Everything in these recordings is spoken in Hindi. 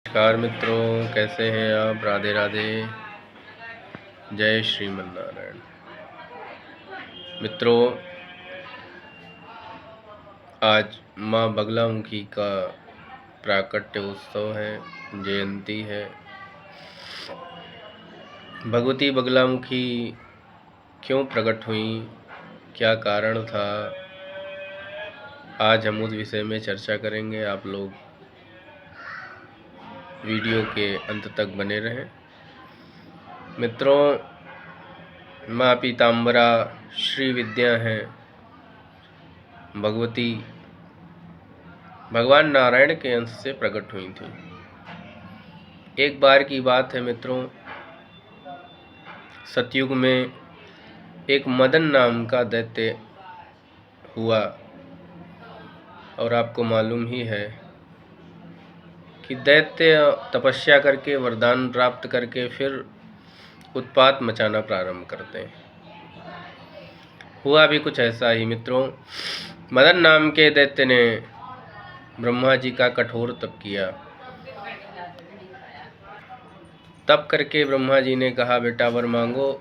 नमस्कार मित्रों, कैसे हैं आप? राधे राधे, जय श्रीमन नारायण। मित्रों, आज माँ बगलामुखी का प्राकट्य उत्सव है, जयंती है। भगवती बगलामुखी क्यों प्रकट हुई, क्या कारण था, आज हम उस विषय में चर्चा करेंगे। आप लोग वीडियो के अंत तक बने रहें। मित्रों, माँ पीताम्बरा श्री विद्या हैं, भगवती भगवान नारायण के अंश से प्रकट हुई थी। एक बार की बात है मित्रों, सतयुग में एक मदन नाम का दैत्य हुआ, और आपको मालूम ही है कि दैत्य तपस्या करके वरदान प्राप्त करके फिर उत्पात मचाना प्रारंभ करते हैं। हुआ भी कुछ ऐसा ही मित्रों। मदन नाम के दैत्य ने ब्रह्मा जी का कठोर तप किया। तप करके ब्रह्मा जी ने कहा, बेटा वर मांगो।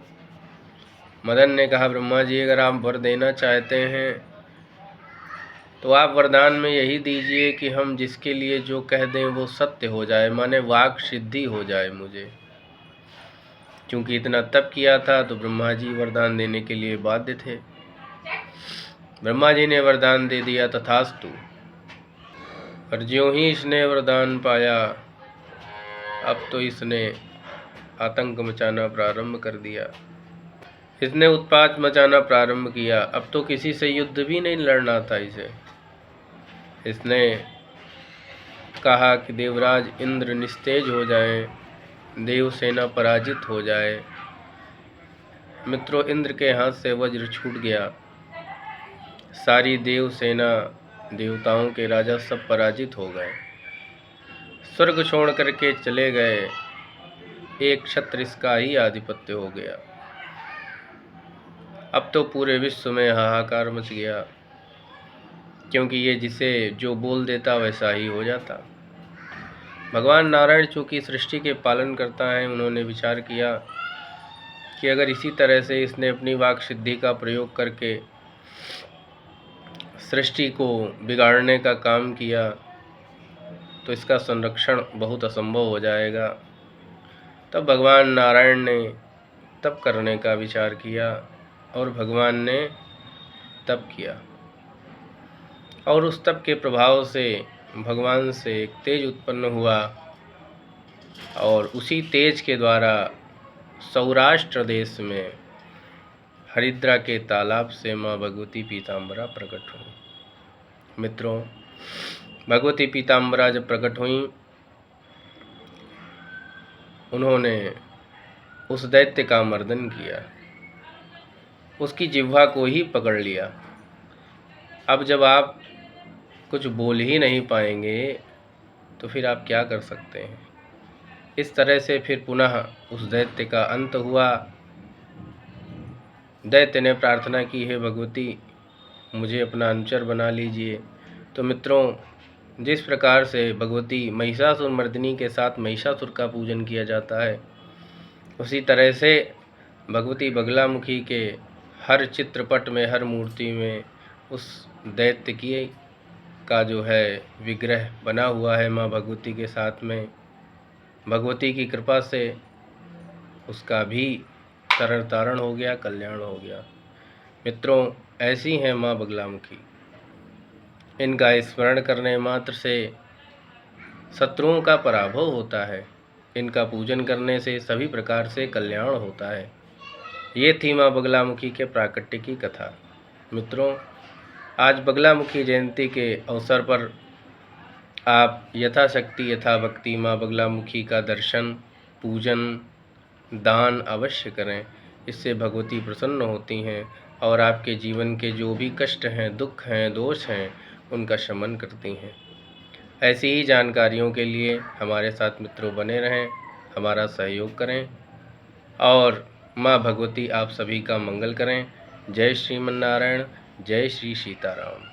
मदन ने कहा, ब्रह्मा जी अगर आप वर देना चाहते हैं तो आप वरदान में यही दीजिए कि हम जिसके लिए जो कह दें वो सत्य हो जाए, माने वाक सिद्धि हो जाए मुझे। क्योंकि इतना तप किया था तो ब्रह्मा जी वरदान देने के लिए बाध्य थे। ब्रह्मा जी ने वरदान दे दिया, तथास्तु। और ज्यों ही इसने वरदान पाया, अब तो इसने आतंक मचाना प्रारंभ कर दिया। इसने उत्पात मचाना प्रारंभ किया। अब तो किसी से युद्ध भी नहीं लड़ना था इसे। इसने कहा कि देवराज इंद्र निस्तेज हो जाएं, देव सेना पराजित हो जाए। मित्रों, इंद्र के हाथ से वज्र छूट गया। सारी देव सेना, देवताओं के राजा सब पराजित हो गए, स्वर्ग छोड़ करके चले गए। एक क्षत्रिय का ही आधिपत्य हो गया। अब तो पूरे विश्व में हाहाकार मच गया, क्योंकि ये जिसे जो बोल देता वैसा ही हो जाता। भगवान नारायण चूँकि सृष्टि के पालन करता है, उन्होंने विचार किया कि अगर इसी तरह से इसने अपनी वाक सिद्धि का प्रयोग करके सृष्टि को बिगाड़ने का काम किया तो इसका संरक्षण बहुत असंभव हो जाएगा। तब भगवान नारायण ने तप करने का विचार किया, और भगवान ने तप किया, और उस तप के प्रभाव से भगवान से एक तेज उत्पन्न हुआ, और उसी तेज के द्वारा सौराष्ट्र देश में हरिद्रा के तालाब से माँ भगवती पीताम्बरा प्रकट हुई। मित्रों, भगवती पीताम्बरा जब प्रकट हुई, उन्होंने उस दैत्य का मर्दन किया, उसकी जिह्वा को ही पकड़ लिया। अब जब आप कुछ बोल ही नहीं पाएंगे तो फिर आप क्या कर सकते हैं। इस तरह से फिर पुनः उस दैत्य का अंत हुआ। दैत्य ने प्रार्थना की, हे भगवती मुझे अपना अनुचर बना लीजिए। तो मित्रों, जिस प्रकार से भगवती महिषासुर मर्दिनी के साथ महिषासुर का पूजन किया जाता है, उसी तरह से भगवती बगलामुखी के हर चित्रपट में, हर मूर्ति में उस दैत्य की का जो है विग्रह बना हुआ है माँ भगवती के साथ में। भगवती की कृपा से उसका भी तारण हो गया, कल्याण हो गया। मित्रों, ऐसी हैं माँ बगलामुखी। इनका स्मरण करने मात्र से शत्रुओं का पराभव होता है। इनका पूजन करने से सभी प्रकार से कल्याण होता है। ये थी माँ बगलामुखी के प्राकट्य की कथा। मित्रों, आज बगलामुखी जयंती के अवसर पर आप यथाशक्ति यथा भक्ति माँ बगलामुखी का दर्शन, पूजन, दान अवश्य करें। इससे भगवती प्रसन्न होती हैं और आपके जीवन के जो भी कष्ट हैं, दुख हैं, दोष हैं, उनका शमन करती हैं। ऐसी ही जानकारियों के लिए हमारे साथ मित्रों बने रहें, हमारा सहयोग करें, और माँ भगवती आप सभी का मंगल करें। जय श्रीमन नारायण, जय श्री सीताराम।